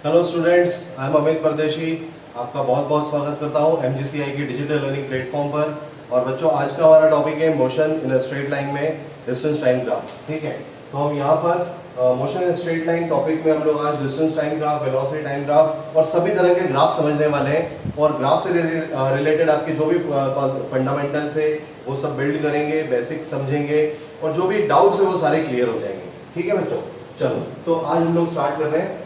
Hello students, I am Amit परदेशी। आपका बहुत बहुत स्वागत करता हूं एमजीसीआई की डिजिटल लर्निंग प्लेटफॉर्म पर। और बच्चों, आज का हमारा टॉपिक है मोशन इन स्ट्रेट लाइन में डिस्टेंस टाइम ग्राफ। ठीक है, तो हम यहाँ पर motion in straight line topic में हम लोग आज distance time graph, velocity time graph और सभी तरह के ग्राफ समझने वाले हैं। और ग्राफ से रिलेटेड आपके जो भी फंडामेंटल्स है वो सब बिल्ड करेंगे, बेसिक्स समझेंगे और जो भी डाउट्स है वो सारे क्लियर हो जाएंगे। ठीक है बच्चों, चलो तो आज हम लोग स्टार्ट कर रहे हैं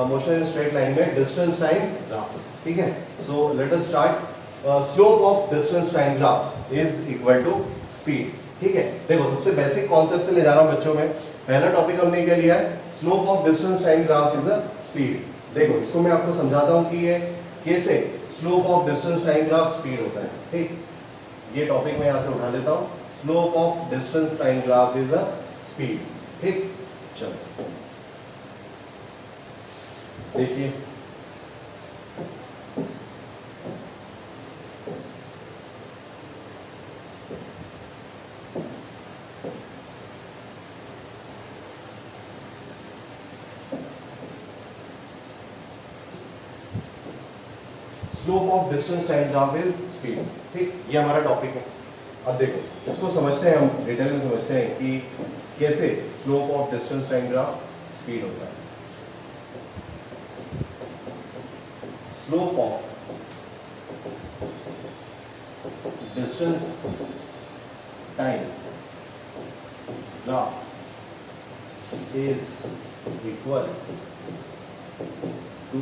मोशन इन स्ट्रेट लाइन में डिस्टेंस टाइम ग्राफ। ठीक है, so let us start. Slope of distance time graph is equal to speed. ठीक है, देखो सबसे बेसिक कॉन्सेप्ट से ले जा रहा हूं बच्चों में। पहला टॉपिक हमने क्या लिया है, slope of distance time graph is a speed. देखो इसको मैं आपको समझाता हूं कि ये कैसे slope of distance time graph speed होता है। ठीक, ये टॉपिक मैं यहां से उठा लेता हूं। Slope of distance time graph is a speed. ठीक, चलो देखिए, slope of distance time graph is speed. ठीक, ये हमारा टॉपिक है। अब देखो इसको समझते हैं, हम डिटेल में समझते हैं कि कैसे slope of distance time graph speed होता है। Slope of distance time graph is equal to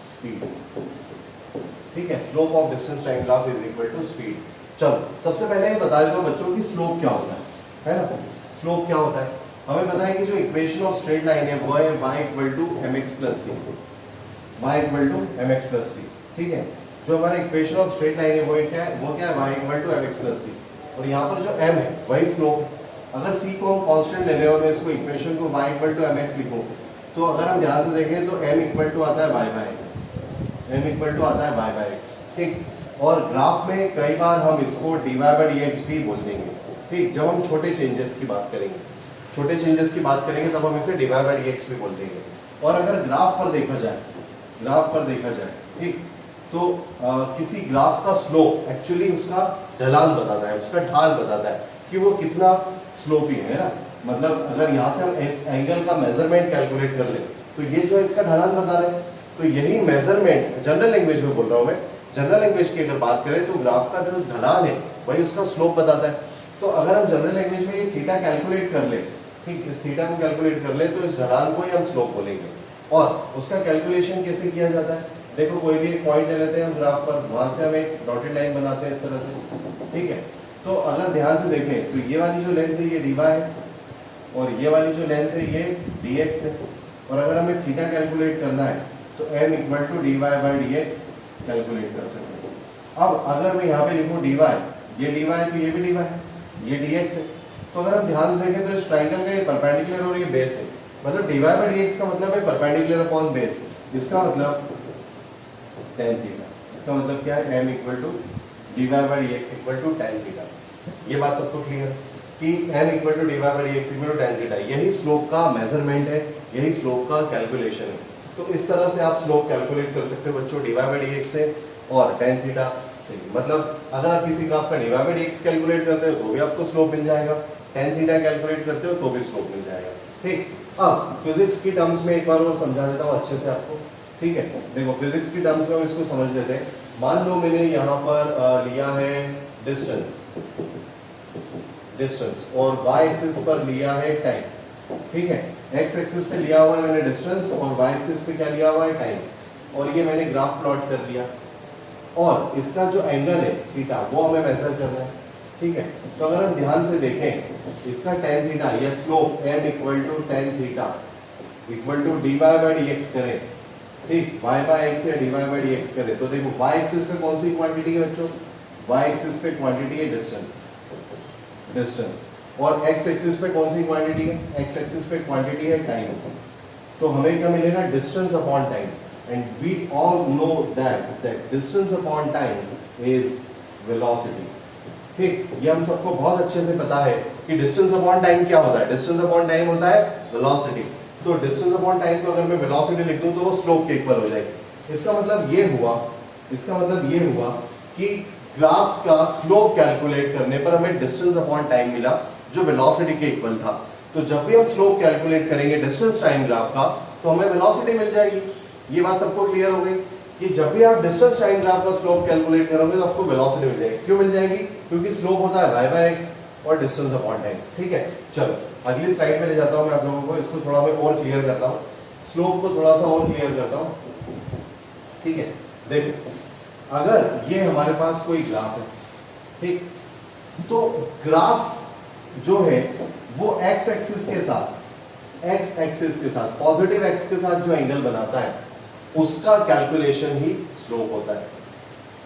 speed. ठीक है, slope of distance time graph is equal to speed. चलो सबसे पहले ये बता देता हूं बच्चों की स्लोप क्या होता है ना। स्लोप क्या होता है, हमें पता है कि जो इक्वेशन ऑफ स्ट्रेट लाइन है वो है y equal to mx plus C. y equal to mx plus C. ठीक है, जो हमारा इक्वेशन ऑफ स्ट्रेट लाइन है वो क्या है, y equal to mx plus C. और यहाँ पर जो m है वही स्लोप है। अगर c को हम कांस्टेंट ले रहे हो, मैं इसको इक्वेशन को y इक्वल टू mx लिखूं, तो अगर हम ध्यान से देखें तो m इक्वल टू आता है y by x। m equal to आता है y बाय x। ठीक, और ग्राफ में कई बार हम इसको dy बाय dx भी बोल देंगे। ठीक, जब हम छोटे चेंजेस की बात करेंगे, छोटे चेंजेस की बात करेंगे तब हम इसे dy बाय dx भी बोल देंगे। और अगर ग्राफ पर देखा जाए, ठीक, तो किसी ग्राफ का स्लोप एक्चुअली उसका ढलान बताता है, उसका ढाल बताता है कि वो कितना स्लोपी है ना। मतलब अगर यहाँ से हम इस एंगल का मेजरमेंट कैलकुलेट कर ले तो ये जो इसका ढलान बता रहे हैं, तो यही मेजरमेंट जनरल लैंग्वेज में बोल रहा हूँ मैं। जनरल लैंग्वेज की अगर बात करें तो ग्राफ का जो ढलान है वही उसका स्लोप बताता है। तो अगर हम जनरल लैंग्वेज में ये थीटा कैलकुलेट कर ले, ठीक, इस थीटा को कैलकुलेट कर ले तो इस ढलान को ही हम स्लोप बोलेंगे। और उसका कैलकुलेशन कैसे किया जाता है, देखो कोई भी एक पॉइंट ले लेते हैं हम ग्राफ पर, वहां से हम एक डॉटेड लाइन बनाते हैं इस तरह से। ठीक है, तो अगर ध्यान से देखें तो ये वाली जो लेंथ है ये dy है और ये वाली जो लेंथ है ये dx है। और अगर हमें थीटा कैलकुलेट करना है तो m equal to dy by dx calculate कर सकते हैं। अब अगर मैं यहाँ पे लिखूँ dy, ये dy है तो ये भी dy है, ये dx है। तो अगर हम ध्यान से देखें तो इस ट्राइंगल का ये परपेंडिकुलर और ये बेस है। मतलब dy बाय dx का मतलब है परपेंडिकुलर अपॉन बेस। इसका मतलब tan थीटा। इसका मतलब क्या है, m equal to dy by dx equal to tan theta. ये बात सबको क्लियर कि m equal to dy by dx equal to tan theta, यही स्लोप का मेजरमेंट है, यही स्लोप का कैलकुलेशन है। तो इस तरह से आप स्लोप कैलकुलेट कर सकते हो बच्चों dy बाय dx से और tan थीटा से। मतलब अगर आप किसी ग्राफ का dy बाय dx कैलकुलेट करते हो तो भी आपको स्लोप मिल जाएगा, tan थीटा कैलकुलेट करते हो तो भी स्लोप मिल जाएगा। ठीक, अब फिजिक्स की टर्म्स में एक बार और समझा देता हूँ अच्छे से आपको। ठीक है, देखो फिजिक्स की टर्म्स में हम इसको समझ लेते हैं। मान लो मैंने यहाँ पर लिया है डिस्टेंस और y एक्सिस पर लिया है टाइम। ठीक है, x एक्सिस पे लिया हुआ है मैंने डिस्टेंस और y एक्सिस पे क्या लिया हुआ है टाइम। और ये मैंने ग्राफ प्लॉट कर लिया और इसका जो एंगल है थीटा वो हमें मेजर करना है। ठीक है, तो अगर हम ध्यान से देखें इसका tan थीटा या slope m equal to tan theta equal to dy by dx करें, ठीक, y बाय x या dy बाय dx करें, तो देखो y एक्सिस पे कौन सी क्वांटिटी है बच्चों, y एक्सिस पे क्वांटिटी है डिस्टेंस और x एक्सिस पे कौन सी क्वांटिटी है, x एक्सिस पे क्वांटिटी है टाइम। तो हमें क्या मिलेगा, distance upon time. And we all know that distance upon time is velocity. ठीक, ये हम सबको बहुत अच्छे से पता है कि डिस्टेंस अपॉन टाइम क्या होता है, डिस्टेंस अपॉन टाइम होता है वेलोसिटी। तो डिस्टेंस अपॉन टाइम को अगर मैं वेलोसिटी लिख दूं तो वो स्लोप के इक्वल हो जाएगी। इसका मतलब ये हुआ कि ग्राफ का स्लोप कैलकुलेट करने पर हमें डिस्टेंस अपॉन टाइम मिला जो वेलोसिटी के इक्वल था। तो जब भी हम स्लोप कैलकुलेट करेंगे डिस्टेंस टाइम ग्राफ का तो हमें वेलोसिटी मिल जाएगी। ये बात सबको क्लियर हो गई कि जब भी आप डिस्टेंस टाइम ग्राफ का स्लोप कैलकुलेट करोगे तो आपको वेलोसिटी मिल जाएगी। क्यों मिल जाएगी? क्योंकि स्लोप होता है y/x और डिस्टेंस अपॉन टाइम। ठीक है, चलो अगली स्लाइड में ले जाता हूं मैं आप लोगों को। इसको थोड़ा मैं और क्लियर करता हूं, स्लोप को थोड़ा सा और क्लियर करता हूं। ठीक है, देखो अगर ये हमारे पास कोई ग्राफ है, ठीक, तो ग्राफ जो है वो x एक्सिस के साथ पॉजिटिव x के साथ जो एंगल बनाता है उसका कैलकुलेशन ही स्लोप होता है।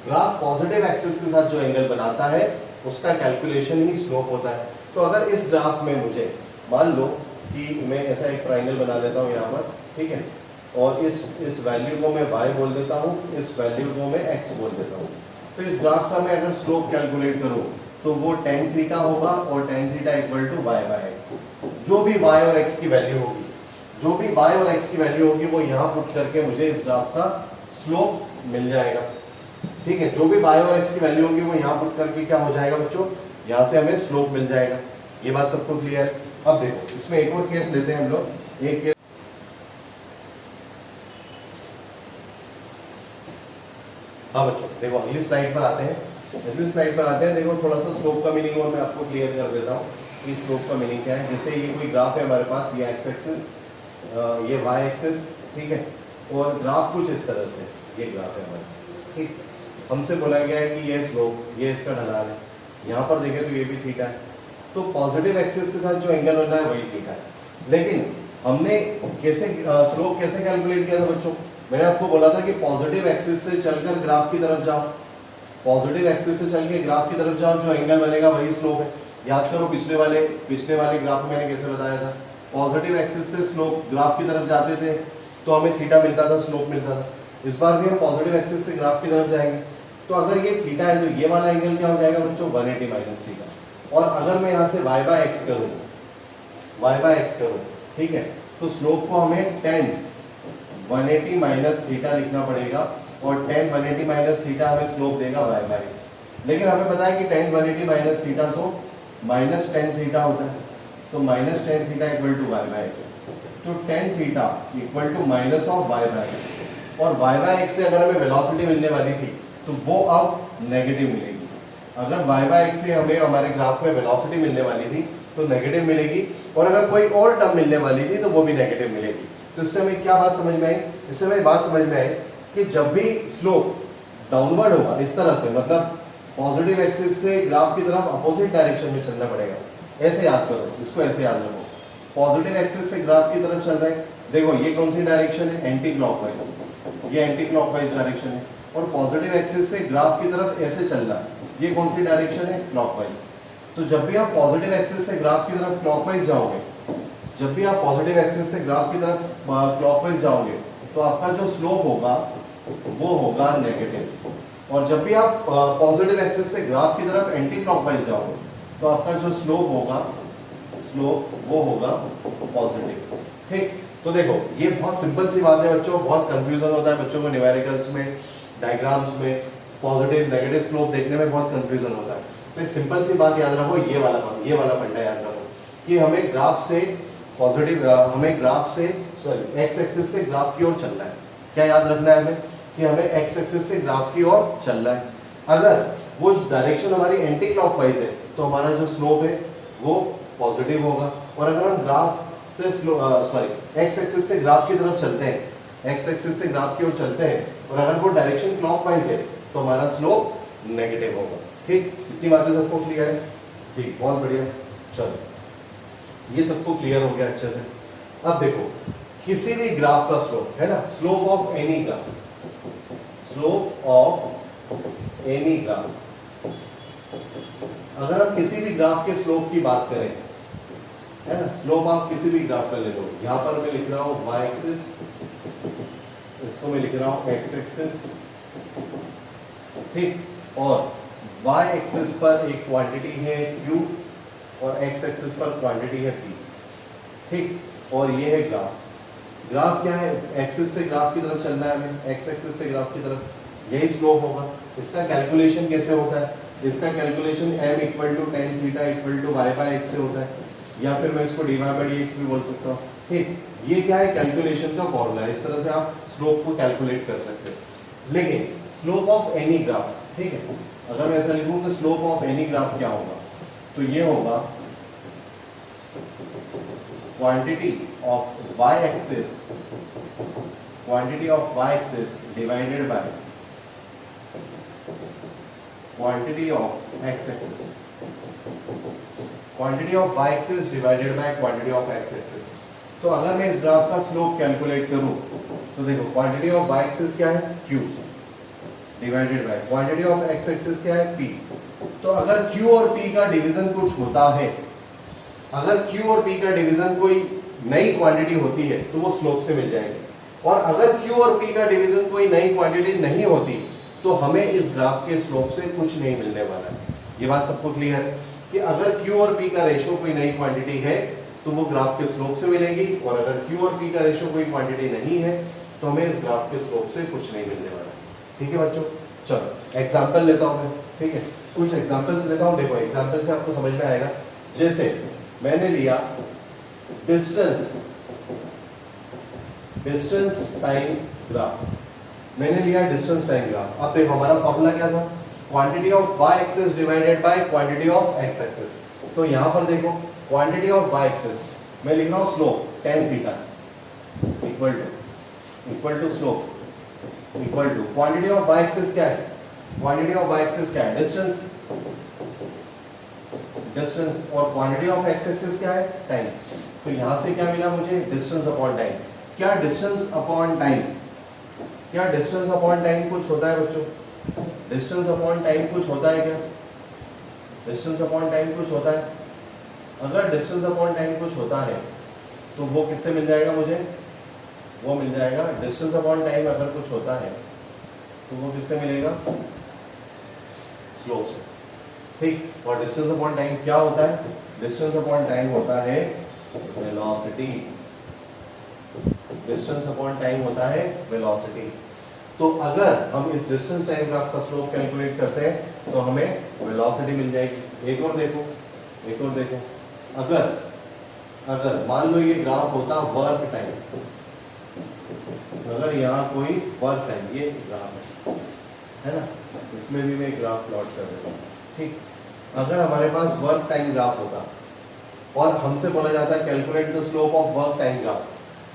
ग्राफ पॉजिटिव एक्सिस के साथ जो एंगल बनाता है उसका कैलकुलेशन ही स्लोप होता है। तो अगर इस ग्राफ में मुझे मान लो कि मैं ऐसा एक ट्राइंगल बना लेता हूँ यहाँ पर, ठीक है, और इस वैल्यू को मैं y बोल देता हूँ, इस वैल्यू को मैं x बोल देता हूँ। तो इस ग्राफ का मैं अगर स्लोप कैलकुलेट करूँ तो वो tan थीटा होगा और tan theta equal to y/x। जो भी y और x की वैल्यू होगी वो यहाँ पुट करके मुझे इस ग्राफ का स्लोप मिल जाएगा। ठीक है, जो भी y और x की वैल्यू होगी वो यहाँ पुट करके क्या हो जाएगा बच्चों, यहाँ से हमें स्लोप मिल जाएगा। ये बात सबको क्लियर है? अब देखो इसमें एक और केस लेते हैं हम लोग। एक केस, हाँ बच्चों देखो अगली स्लाइड पर आते हैं। देखो थोड़ा सा स्लोप का मीनिंग और मैं आपको क्लियर कर देता हूँ कि स्लोप का मीनिंग क्या है। जैसे ये कोई ग्राफ है हमारे पास, ये x एक्सिस, ये y एक्सिस, ठीक है, और ग्राफ कुछ इस तरह से ये ग्राफ है हमारे पास। ठीक, हमसे बोला गया है कि ये स्लोप, ये इसका ढलान है। यहाँ पर देखें तो ये भी थीटा है, तो पॉजिटिव एक्सिस के साथ जो एंगल बनना है वही थीटा है। लेकिन हमने स्लोप कैसे कैलकुलेट किया था बच्चों? मैंने आपको बोला था कि पॉजिटिव एक्सिस से चलकर ग्राफ की तरफ जाओ, जो एंगल बनेगा वही स्लोप है। याद करो पिछले वाले ग्राफ में मैंने कैसे बताया था, पॉजिटिव एक्सिस से स्लोप ग्राफ की तरफ जाते थे तो हमें थीटा मिलता था, स्लोप मिलता था। इस बार भी हम पॉजिटिव एक्सिस से ग्राफ की तरफ जाएंगे तो अगर ये थीटा है तो ये वाला एंगल क्या हो जाएगा बच्चों, 180 माइनस थीटा। और अगर मैं यहाँ से y/x करूँ, ठीक है, तो स्लोप को हमें tan 180 माइनस थीटा लिखना पड़ेगा और tan 180 माइनस थीटा हमें स्लोप देगा y/x। लेकिन हमें पता है कि tan 180 माइनस थीटा तो माइनस tan थीटा होता है, तो minus tan theta equal to y/x। तो tan theta equal to minus of y/x, और y/x से अगर हमें वेलोसिटी मिलने वाली थी तो वो अब नेगेटिव मिलेगी। अगर y/x से हमें हमारे ग्राफ में वेलोसिटी मिलने वाली थी तो नेगेटिव मिलेगी, और अगर कोई और टर्म मिलने वाली थी तो वो भी नेगेटिव मिलेगी। तो इससे हमें क्या बात समझ में आई? इससे हमें बात समझ में आई कि जब भी स्लोप डाउनवर्ड होगा इस तरह से, मतलब पॉजिटिव एक्सिस से ग्राफ की तरफ अपोजिट डायरेक्शन में चलना पड़ेगा। ऐसे याद करो, इसको ऐसे याद रखो, पॉजिटिव एक्सिस से ग्राफ की तरफ चल रहे हैं। देखो ये कौन सी डायरेक्शन है, एंटी क्लॉकवाइज, ये एंटी क्लॉकवाइज डायरेक्शन है। और पॉजिटिव एक्सिस से ग्राफ की तरफ ऐसे चलना है, ये कौन सी डायरेक्शन है, क्लॉकवाइज। तो जब भी आप पॉजिटिव एक्सिस से ग्राफ की तरफ क्लॉकवाइज जाओगे, तो आपका जो स्लोप होगा वो होगा नेगेटिव। और जब भी आप पॉजिटिव एक्सिस से ग्राफ की तरफ एंटी क्लॉकवाइज जाओगे तो आपका जो स्लोप वो होगा पॉजिटिव। ठीक, तो देखो ये बहुत सिंपल सी बात है बच्चों, बहुत कंफ्यूजन होता है बच्चों को न्यूमेरिकल्स में, डायग्राम्स में, पॉजिटिव नेगेटिव स्लोप देखने में बहुत कंफ्यूजन होता है। तो एक सिंपल सी बात याद रखो, ये वाला फंडा याद रखो कि हमें ग्राफ से एक्स एक्सिस से ग्राफ की ओर चलना है। क्या याद रखना है हमें कि हमें एक्स एक्सिस से ग्राफ की ओर चलना है। अगर वो डायरेक्शन हमारी एंटी क्लॉकवाइज है तो हमारा जो स्लोप है वो पॉजिटिव होगा। और अगर हम ग्राफ से एक्स एक्सिस से ग्राफ की तरफ चलते हैं, एक्स एक्सिस से ग्राफ की ओर चलते हैं, और अगर वो डायरेक्शन क्लॉकवाइज है तो हमारा स्लोप नेगेटिव होगा। ठीक, इतनी बातें सबको क्लियर है? ठीक, बहुत बढ़िया। चलो ये सबको क्लियर हो गया अच्छे से। अब देखो किसी भी ग्राफ का स्लोप है ना, स्लोप ऑफ एनी ग्राफ, अगर हम किसी भी ग्राफ के स्लोप की बात करें, है ना, स्लोप आप किसी भी ग्राफ का ले लो। यहां पर मैं लिख रहा हूं y एक्सिस, इसको मैं लिख रहा हूं x एक्सिस, ठीक, और y एक्सिस पर एक क्वांटिटी है q और x एक्सिस पर क्वांटिटी है p। ठीक, और ये है ग्राफ। ग्राफ क्या है, एक्सिस से ग्राफ की तरफ चलना है हमें, एक्स एक्सिस से ग्राफ की तरफ, यही स्लोप होगा। इसका कैलकुलेशन कैसे होता है, इसका calculation m equal to tan theta equal to Y by X से होता है, या फिर मैं इसको D Y by D X भी बोल सकता हूँ। ठीक, ये क्या है, कैलकुलेशन का फॉर्मूला है, इस तरह से आप स्लोप को कैलकुलेट कर सकते हो। लेकिन स्लोप ऑफ एनी ग्राफ, ठीक है, अगर मैं ऐसा लिखूँ तो स्लोप ऑफ एनी ग्राफ क्या होगा, तो ये होगा quantity of y axis, quantity of y axis divided by quantity of x axis, quantity of y axis divided by quantity of x axis. तो अगर मैं इस ग्राफ का स्लोप कैलकुलेट करूं तो देखो क्वांटिटी ऑफ y एक्सिस क्या है, q divided by quantity of x axis क्या है, p। तो अगर q और p का डिवीजन कुछ होता है, अगर q और p का डिवीजन कोई नई क्वांटिटी होती है तो वो स्लोप से मिल जाएगी, और अगर q और p का डिवीजन कोई नई क्वांटिटी नहीं होती तो हमें इस ग्राफ के स्लोप से कुछ नहीं मिलने वाला है। ये बात सबको क्लियर है कि अगर q और p का रेशियो कोई नई क्वांटिटी है तो वो ग्राफ के स्लोप से मिलेगी, और अगर q और p का रेशियो कोई क्वांटिटी नहीं है तो हमें इस ग्राफ के स्लोप से कुछ नहीं मिलने वाला। ठीक है बच्चों, चलो एग्जाम्पल लेता हूँ मैं, ठीक है, कुछ एग्जाम्पल्स लेता हूँ। देखो एग्जाम्पल से आपको समझ में आएगा। जैसे मैंने लिया डिस्टेंस टाइम ग्राफ, मैंने लिया डिस्टेंस टाइम ग्राफ। अब देखो हमारा फॉर्मूला क्या था, quantity of y axis divided by quantity of x axis. तो यहाँ पर देखो क्वांटिटी ऑफ y एक्सिस मैं लिख रहा हूँ slope tan theta equal to slope equal to quantity of y axis क्या है, क्वांटिटी ऑफ y एक्सिस क्या है, डिस्टेंस, और क्वांटिटी ऑफ x एक्सिस क्या है, टाइम। तो यहां से क्या मिला मुझे, डिस्टेंस अपॉन टाइम। क्या डिस्टेंस अपॉन टाइम, क्या डिस्टेंस अपॉन टाइम कुछ होता है बच्चों, डिस्टेंस अपॉन टाइम कुछ होता है क्या, डिस्टेंस अपॉन टाइम कुछ होता है। अगर डिस्टेंस अपॉन टाइम कुछ होता है तो वो किससे मिल जाएगा मुझे, वो मिल जाएगा डिस्टेंस अपॉन टाइम अगर कुछ होता है तो वो किससे मिलेगा, स्लोप से। ठीक, और डिस्टेंस अपॉन टाइम क्या होता है, डिस्टेंस अपॉन टाइम होता है वेलोसिटी, डिस्टेंस अपॉन टाइम होता है वेलोसिटी। तो अगर हम इस डिस्टेंस टाइम ग्राफ का स्लोप कैलकुलेट करते हैं तो हमें वेलोसिटी मिल जाएगी। एक और देखो, अगर मान लो ये ग्राफ होता वर्क टाइम, अगर यहाँ कोई वर्क टाइम, ये ग्राफ है ना, इसमें भी मैं ग्राफ प्लॉट कर देता हूँ। ठीक, अगर हमारे पास वर्क टाइम ग्राफ होता और हमसे बोला जाता है calculate the slope of work time graph,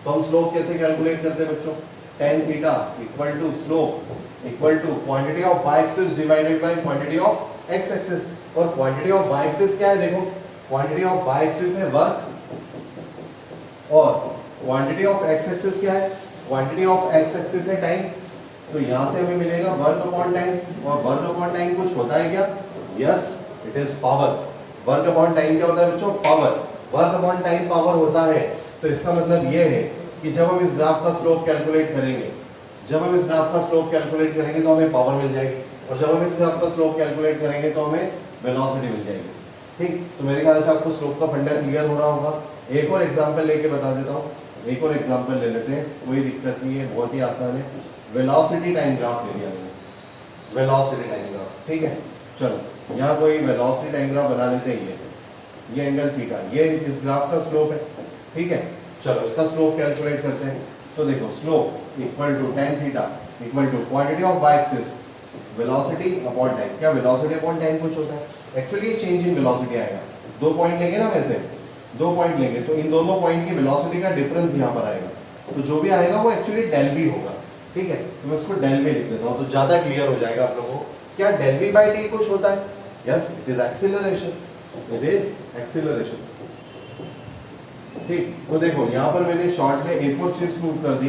तो हम स्लोप कैसे कैलकुलेट करते हैं बच्चों, tan theta equal to slope equal to quantity of y axis divided by quantity of x axis. और क्वांटिटी ऑफ y एक्सिस क्या है, देखो क्वांटिटी ऑफ y एक्सिस है वर्क, और क्वांटिटी ऑफ x एक्सिस क्या है, क्वांटिटी ऑफ x एक्सिस है time. तो यहां से हमें मिलेगा वर्क अपॉन टाइम, और वर्क अपॉन टाइम कुछ होता है क्या, yes it is power. Work upon time क्या होता है बच्चों, power. Work upon time power होता है। तो इसका मतलब ये है कि जब हम इस ग्राफ का स्लोप कैलकुलेट करेंगे, जब हम इस ग्राफ का स्लोप कैलकुलेट करेंगे तो हमें पावर मिल जाएगी, और जब हम इस ग्राफ का स्लोप कैलकुलेट करेंगे तो हमें वेलोसिटी मिल जाएगी। ठीक, तो मेरे ख्याल से आपको स्लोप का फंडा क्लियर हो रहा होगा। एक और एग्जांपल लेके बता देता हूँ, एक और एग्जांपल ले लेते हैं, कोई दिक्कत नहीं है, बहुत ही आसान है। वेलोसिटी टाइम ग्राफ ले लिया मैंने, वेलोसिटी टाइम ग्राफ। ठीक है, चलो यहाँ कोई वेलोसिटी टाइम ग्राफ बना लेते हैं। ये एंगल थीटा, ये इस ग्राफ का स्लोप है। ठीक है, चलो इसका स्लोप कैलकुलेट करते हैं। तो देखो slope equal to tan theta equal to quantity of y axis velocity upon time. क्या वेलोसिटी अपॉन टाइम कुछ होता है, एक्चुअली ये चेंज इन वेलोसिटी आएगा। 2 पॉइंट लेंगे ना, वैसे 2 पॉइंट लेंगे तो इन दोनों पॉइंट की वेलोसिटी का डिफरेंस यहाँ पर आएगा, तो जो भी आएगा वो एक्चुअली डेल वी होगा। ठीक है, तो मैं इसको डेल वी लिख देता हूँ तो ज्यादा क्लियर हो जाएगा आप लोगों को। क्या डेल वी बाई टी कुछ होता है, yes it is acceleration, it is acceleration. ठीक, तो देखो यहाँ पर मैंने शॉर्ट में एक और चीज प्रूव कर दी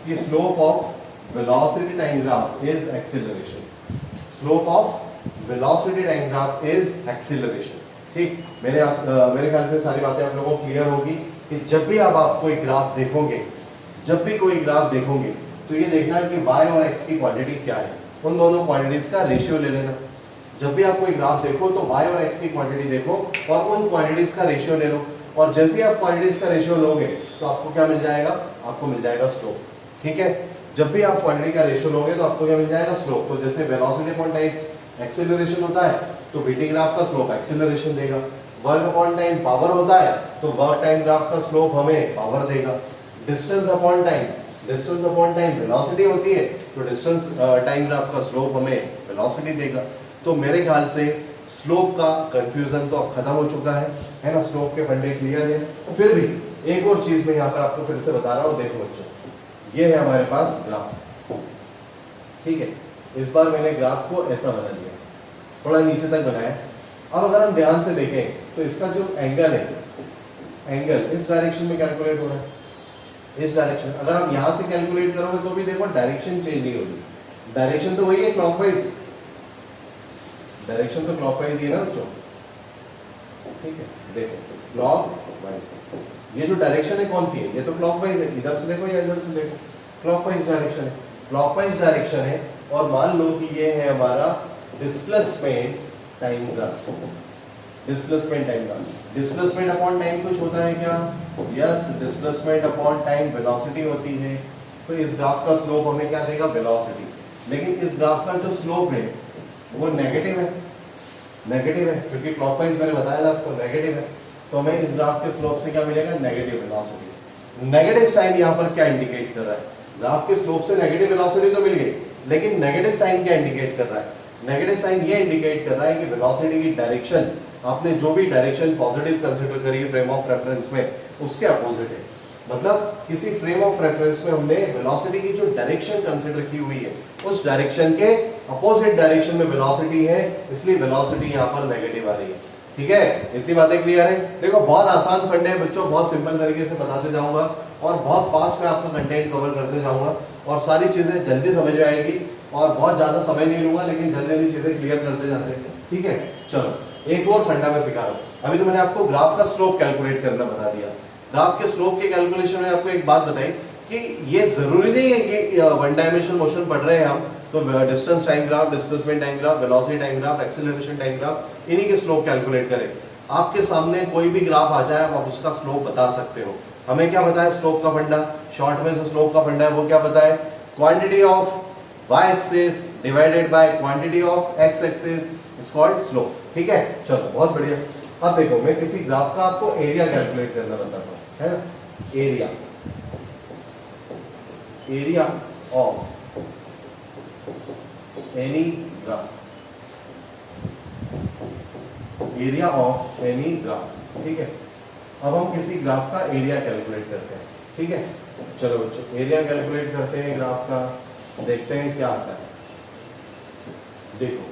कि slope of velocity time graph is acceleration, slope of velocity time graph is acceleration. ठीक, मेरे ख्याल से सारी बातें आप लोगों को क्लियर होगी कि जब भी आप कोई ग्राफ देखोगे, जब भी कोई ग्राफ देखोगे तो ये देखना कि y और x की क्वांटिटी क्या है, उन दोनों क्वांटिटीज का रेशियो ले लेना। जब भी आप कोई ग्राफ देखो तो y और x की क्वांटिटी देखो और उन क्वांटिटीज का रेशियो ले लो, और जैसे ही आप क्वांटिटीज का रेशियो लोगे तो आपको क्या मिल जाएगा, आपको मिल जाएगा स्लोप। ठीक है, जब भी आप क्वांटिटी का रेशियो लोगे तो आपको क्या मिल जाएगा, स्लोप। तो जैसे वेलोसिटी अपॉन टाइम एक्सेलरेशन होता है तो वीटी ग्राफ का स्लोप एक्सेलरेशन देगा। वर्क अपॉन टाइम पावर होता है तो वर्क टाइम ग्राफ का स्लोप हमें पावर देगा। डिस्टेंस अपॉन टाइम वेलोसिटी होती है तो डिस्टेंस टाइम ग्राफ का स्लोप हमें वेलोसिटी देगा। तो मेरे ख्याल से स्लोप का कंफ्यूजन तो अब खत्म हो चुका है ना, स्लोप के फंडे क्लियर है। फिर भी एक और चीज मैं यहाँ पर आपको फिर से बता रहा हूँ, देखो बच्चों, ये है हमारे पास ग्राफ। ठीक है, इस बार मैंने ग्राफ को ऐसा बना लिया, थोड़ा नीचे तक बनाया। अब अगर हम ध्यान से देखें तो इसका जो एंगल है, एंगल इस डायरेक्शन में कैलकुलेट हो रहा है, इस डायरेक्शन। अगर हम यहां से कैलकुलेट करोगे तो भी देखो डायरेक्शन चेंज नहीं होगी, डायरेक्शन तो वही है, क्लॉकवाइज। डायरेक्शन तो क्लॉकवाइज ही है ना बच्चों। ठीक है, देखो क्लॉकवाइज, ये जो डायरेक्शन है कौन सी है, ये तो क्लॉकवाइज है। इधर से देखो या इधर से देखो, क्लॉकवाइज डायरेक्शन है, क्लॉकवाइज डायरेक्शन है। और मान लो कि ये है हमारा displacement time graph, displacement time graph. Displacement upon time कुछ होता है क्या, yes, displacement upon time velocity होती है। तो इस ग्राफ का स्लोप हमें क्या देगा, वेलोसिटी। लेकिन इस ग्राफ का जो स्लोप है वो नेगेटिव है, नेगेटिव है, क्योंकि क्लॉकवाइज मैंने बताया था आपको नेगेटिव है। तो हमें इस ग्राफ के स्लोप से क्या मिलेगा, नेगेटिव वेलोसिटी। नेगेटिव साइन यहाँ पर क्या इंडिकेट कर रहा है, ग्राफ के स्लोप से नेगेटिव वेलोसिटी तो मिल गई, लेकिन नेगेटिव साइन क्या इंडिकेट कर रहा है, नेगेटिव साइन ये इंडिकेट कर रहा है कि वेलोसिटी की डायरेक्शन, आपने जो भी डायरेक्शन पॉजिटिव कंसीडर करी है फ्रेम ऑफ रेफरेंस में, उसके अपोजिट है। मतलब किसी फ्रेम ऑफ रेफरेंस में हमने वेलोसिटी की जो डायरेक्शन कंसीडर की हुई है, उस डायरेक्शन के अपोजिट डायरेक्शन में वेलोसिटी है, इसलिए वेलोसिटी यहाँ पर नेगेटिव आ रही है। ठीक है, इतनी बातें क्लियर है। देखो बहुत आसान फंड है बच्चों, बहुत सिंपल तरीके से बताते जाऊंगा और बहुत फास्ट में आपका कंटेंट कवर करते जाऊंगा और सारी चीजें जल्दी समझ में आएगी और बहुत ज्यादा समय नहीं लूंगा, लेकिन जल्दी जल्दी चीजें क्लियर करते जाते हैं। ठीक है, चलो एक और फंडा में सिखा रहा हूँ। अभी तो मैंने आपको ग्राफ का स्लोप कैलकुलेट करना बता दिया। ग्राफ के स्लोप के कैलकुलेशन में आपको एक बात बताई कि ये जरूरी नहीं है कि वन डायमेंशनल मोशन पढ़ रहे हैं हम तो distance time graph, displacement time graph, velocity time graph, acceleration time graph, इन्हीं के स्लोप कैलकुलेट करें। आपके सामने कोई भी ग्राफ आ जाए आप उसका स्लोप बता सकते हो। हमें क्या पता है स्लोप का फंडा, शॉर्ट में जो स्लोप का फंडा है वो क्या पता है, quantity of y axis divided by quantity of x axis is called slope. ठीक है, चलो बहुत बढ़िया। अब देखो मैं किसी ग्राफ का आपको एरिया कैलकुलेट करना बताता हूँ, है ना, area, area of any graph, area of any graph. ठीक है, अब हम किसी ग्राफ का एरिया कैलकुलेट करते हैं। ठीक है, चलो बच्चों एरिया कैलकुलेट करते हैं ग्राफ का, देखते हैं क्या आता है। देखो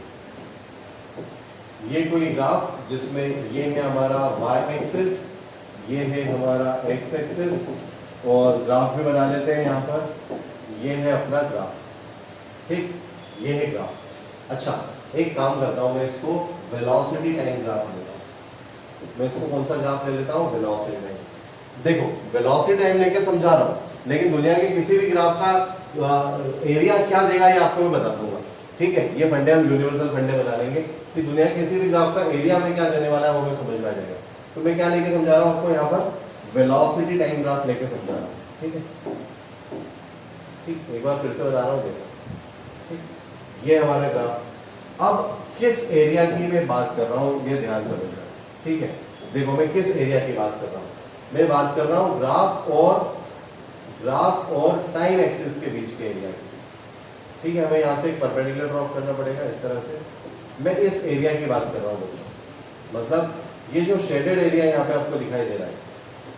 ये कोई ग्राफ जिसमें ये है हमारा y एक्सिस, ये है हमारा x एक्सिस, और ग्राफ भी बना लेते हैं यहाँ पर, ये है अपना ग्राफ। ठीक, ये है ग्राफ। अच्छा एक काम करता हूँ, मैं इसको वेलोसिटी टाइम ग्राफ लेता हूँ। मैं इसको कौन सा ग्राफ ले लेता हूँ, वेलोसिटी टाइम। देखो वेलोसिटी टाइम लेके समझा रहा हूँ, लेकिन दुनिया के किसी भी ग्राफ का एरिया क्या देगा ये आपको मैं बता दूंगा। ठीक है, ये फंडे हम यूनिवर्सल फंडे बना लेंगे कि दुनिया के किसी भी ग्राफ का एरिया में क्या देने वाला है वो हमें समझ में आ जाएगा। तो मैं क्या लेके समझा रहा हूँ आपको, यहाँ पर वेलोसिटी टाइम ग्राफ लेके समझा रहा हूँ। ठीक है, ठीक, एक बार फिर से बता रहा हूँ, देखो ठीक, ये हमारा ग्राफ। अब किस एरिया की मैं बात कर रहा हूँ ये ध्यान से समझना। ठीक है, देखो मैं किस एरिया की बात कर रहा हूँ, मैं बात कर रहा हूँ ग्राफ और टाइम एक्सिस के बीच के एरिया की। ठीक है, हमें यहाँ से एक परपेंडिकुलर ड्रॉप करना पड़ेगा इस तरह से। मैं इस एरिया की बात कर रहा हूँ बच्चों, मतलब ये जो शेडेड एरिया यहाँ पे आपको दिखाई दे रहा है,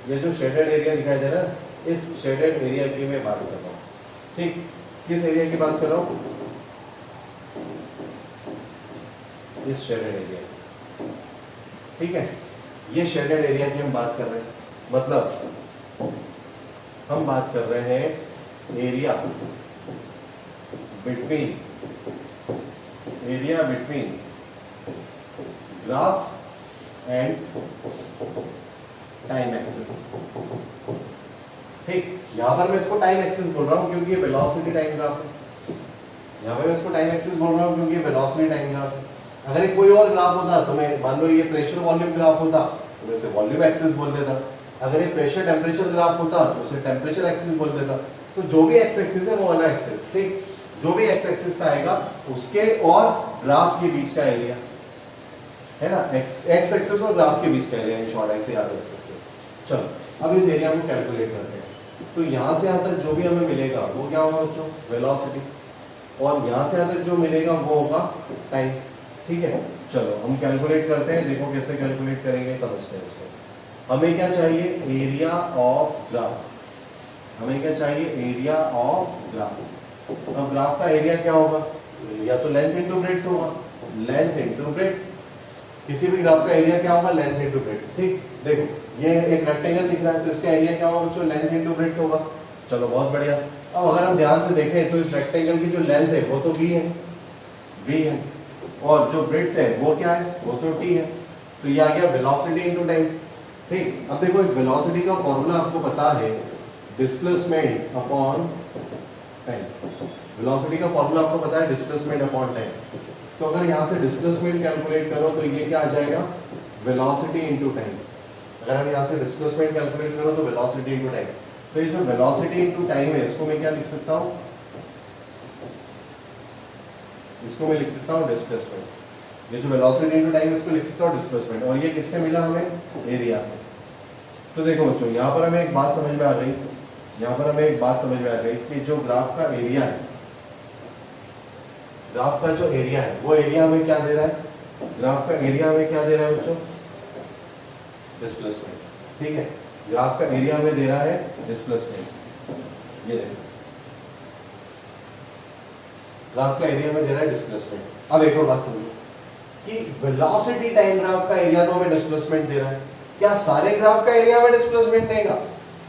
ये जो शेडेड एरिया दिखाई दे रहा है, इस शेडेड एरिया की मैं बात कर रहा हूँ। ठीक, किस एरिया की बात कर रहा हूँ, इस शेडेड एरिया। ठीक है, ये शेडेड एरिया की हम बात कर रहे हैं, मतलब हम बात कर रहे हैं area between graph and time axis. ठीक, यहां पर मैं इसको टाइम एक्सिस बोल रहा हूं क्योंकि ये वेलोसिटी टाइम ग्राफ है। यहां पर मैं इसको टाइम एक्सिस बोल रहा हूं क्योंकि ये वेलोसिटी टाइम ग्राफ है। अगर ये कोई और ग्राफ होता तो मैं मान लो ये प्रेशर वॉल्यूम ग्राफ होता तो मैं इसे वॉल्यूम एक्सिस बोल देता। अगर ये प्रेशर टेम्परेचर ग्राफ होता तो उसे टेम्परेचर एक्सिस बोल देता। तो जो भी एक्स एक्सिस है वो वाला एक्सिस, ठीक, जो भी एक्स एक्सिस का आएगा उसके और ग्राफ के बीच का एरिया है ना, एक्स एक्सिस और ग्राफ के बीच का एरिया, इन शॉर्ट ऐसे याद रख सकते हो। चलो अब इस एरिया को कैलकुलेट करते हैं। तो यहाँ से यहाँ तक जो भी हमें मिलेगा वो क्या होगा बच्चों, वेलोसिटी, और यहाँ से यहाँ तक जो मिलेगा वो होगा टाइम, ठीक है। चलो हम कैलकुलेट करते हैं, देखो कैसे कैलकुलेट करेंगे, समझते हैं इसको। हमें क्या चाहिए, एरिया ऑफ ग्राफ, हमें क्या चाहिए, एरिया ऑफ ग्राफ। अब ग्राफ का एरिया क्या होगा, या तो लेंथ इंटू ब्रेड्थ होगा, लेंथ इंटू ब्रेड्थ। किसी भी ग्राफ का एरिया क्या होगा, लेंथ इंटू ब्रेड्थ, ठीक। देखो ये एक रेक्टेंगल दिख रहा है तो इसका एरिया क्या होगा बच्चों, लेंथ इंटू ब्रेड्थ होगा। चलो बहुत बढ़िया। अब अगर हम ध्यान से देखें तो इस रेक्टेंगल की जो लेंथ है वो तो b है, b है, और जो ब्रेड्थ है वो क्या है, वो तो t है। तो ये आ गया वेलोसिटी इनटू टाइम, ठीक। अब देखो एक वेलोसिटी का फॉर्मूला आपको पता है, डिस्प्लेसमेंट अपॉन टाइम। वेलोसिटी का फॉर्मूला आपको पता है, डिस्प्लेसमेंट अपॉन टाइम। तो अगर यहाँ से डिस्प्लेसमेंट कैलकुलेट करो तो ये क्या आ जाएगा, वेलोसिटी इनटू टाइम। अगर हम यहाँ से डिस्प्लेसमेंट कैलकुलेट करो तो वेलोसिटी इनटू टाइम। तो ये जो वेलोसिटी इनटू टाइम है इसको मैं क्या लिख सकता हूँ, इसको मैं लिख सकता हूँ डिस्प्लेसमेंट। ये जो वेलोसिटी इनटू टाइम है इसको लिख सकता हूँ डिस्प्लेसमेंट। और ये किससे मिला हमें, एरिया से। तो देखो बच्चों यहाँ पर हमें एक बात समझ में आ गई, यहाँ पर हमें एक बात समझ में आ गई कि जो ग्राफ का एरिया है, ग्राफ का जो एरिया है वो एरिया हमें क्या दे रहा है, ग्राफ का एरिया हमें क्या दे रहा है बच्चों, डिस्प्लेसमेंट, ठीक है। ग्राफ का एरिया हमें दे रहा है डिस्प्लेसमेंट, ये देखो ग्राफ का एरिया हमें दे रहा है डिस्प्लेसमेंट। अब एक और बात समझो कि वेलोसिटी टाइम ग्राफ का एरिया तो हमें डिस्प्लेसमेंट दे रहा है, क्या सारे ग्राफ का एरिया हमें डिस्प्लेसमेंट देगा,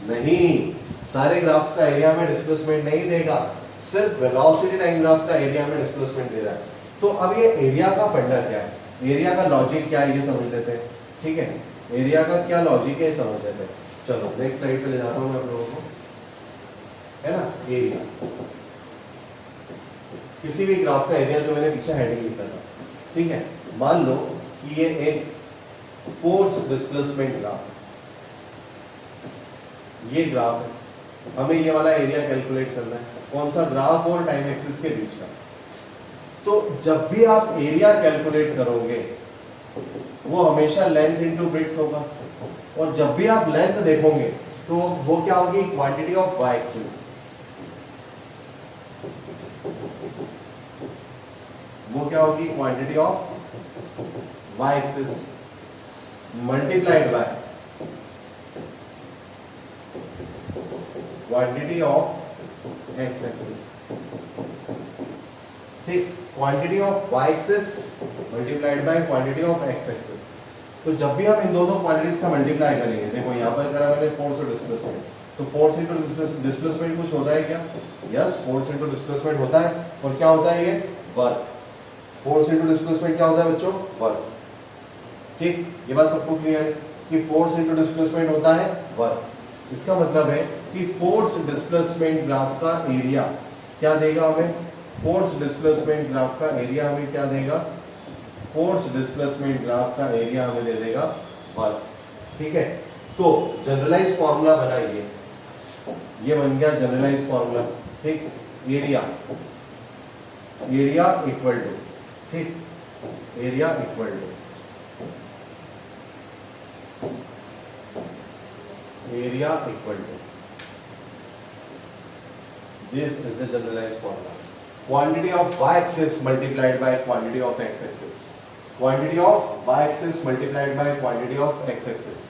नहीं, सारे ग्राफ का एरिया हमें डिस्प्लेसमेंट नहीं देगा, सिर्फ वेलोसिटी टाइम ग्राफ का एरिया हमें डिस्प्लेसमेंट दे रहा है। तो अब ये एरिया का फंडा क्या है, एरिया का लॉजिक क्या है ये समझ लेते हैं, ठीक है। एरिया का क्या लॉजिक है समझ लेते हैं। चलो नेक्स्ट स्लाइड पे ले जाता हूं मैं आप लोगों को, है ना। एरिया, किसी भी ग्राफ का एरिया जो मैंने पीछे हेडिंग लिखा था, ठीक है। मान लो कि ये एक फोर्स डिस्प्लेसमेंट ग्राफ, ये ग्राफ है, हमें ये वाला एरिया कैलकुलेट करना है, कौन सा, ग्राफ और टाइम एक्सिस के बीच का। तो जब भी आप एरिया कैलकुलेट करोगे वो हमेशा लेंथ इनटू ब्रेड्थ होगा, और जब भी आप लेंथ देखोगे तो वो क्या होगी, क्वांटिटी ऑफ वाई एक्सिस, वो क्या होगी, quantity of Y axis multiplied by quantity of X axis, ठीक। Quantity of Y axis multiplied by quantity of X axis. तो जब भी हम इन दोनों क्वांटिटीज का मल्टीप्लाई करेंगे, देखो यहाँ पर करा मैंने फोर्स और डिस्प्लेसमेंट, तो फोर्स इनटू डिस्प्लेसमेंट कुछ होता है क्या, यस, फोर्स इनटू डिस्प्लेसमेंट होता है। और क्या होता है ये, वर्क। फोर्स इनटू डिस्प्लेसमेंट क्या होता है बच्चों, वर्क, ठीक। ये बात सबको क्लियर है कि फोर्स इनटू डिस्प्लेसमेंट होता है वर्क। इसका मतलब है कि फोर्स डिस्प्लेसमेंट ग्राफ का एरिया क्या देगा हमें, फोर्स डिस्प्लेसमेंट ग्राफ का एरिया हमें क्या देगा, फोर्स डिस्प्लेसमेंट ग्राफ का एरिया हमें दे देगा वर्क, ठीक है। तो जनरलाइज फॉर्मूला बनाइए, ये बन गया जनरलाइज फॉर्मूला, ठीक। एरिया, एरिया इक्वल टू, ठीक, area equal to, area equal to, this is the generalise formula, quantity of y axis multiplied by quantity of x axis, quantity of y axis multiplied by quantity of x axis।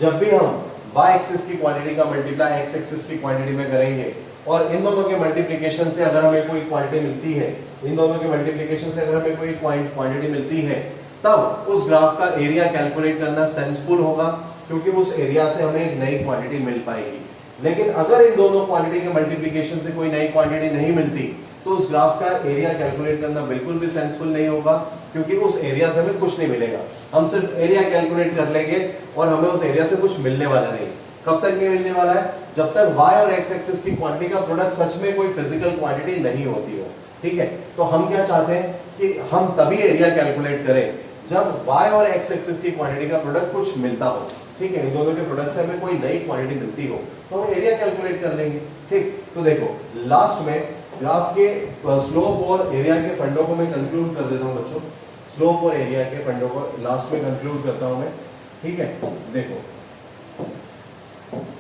जब भी हम y axis की quantity का multiply x axis की quantity में करेंगे और इन दोनों के मल्टीप्लिकेशन से अगर हमें कोई क्वांटिटी मिलती है, इन दोनों के मल्टीप्लिकेशन से अगर हमें कोई क्वांटिटी मिलती है, तब उस ग्राफ का एरिया कैलकुलेट करना सेंसफुल होगा, क्योंकि उस एरिया से हमें एक नई क्वांटिटी मिल पाएगी। लेकिन अगर इन दोनों क्वांटिटी के मल्टीप्लिकेशन से कोई नई क्वांटिटी नहीं मिलती तो उस ग्राफ का एरिया कैलकुलेट करना बिल्कुल भी सेंसफुल नहीं होगा, क्योंकि उस एरिया से हमें कुछ नहीं मिलेगा। हम सिर्फ एरिया कैलकुलेट कर लेंगे और हमें उस एरिया से कुछ मिलने वाला नहीं। कब तक नहीं मिलने वाला है, जब तक y और x एक्सिस की क्वांटिटी का प्रोडक्ट सच में कोई फिजिकल क्वांटिटी नहीं होती हो, ठीक है। तो हम क्या चाहते हैं कि हम तभी एरिया कैलकुलेट करें जब y और x एक्सिस की क्वांटिटी का प्रोडक्ट कुछ मिलता हो, ठीक है, इन दोनों के प्रोडक्ट से हमें कोई नई क्वांटिटी मिलती हो तो हम एरिया कैलकुलेट कर लेंगे। ठीक, तो देखो लास्ट में ग्राफ के स्लोप और एरिया के फंडों को मैं कंक्लूड कर देता हूं बच्चों, स्लोप और एरिया के फंडों को लास्ट में कंक्लूड करता हूं मैं। ठीक है, देखो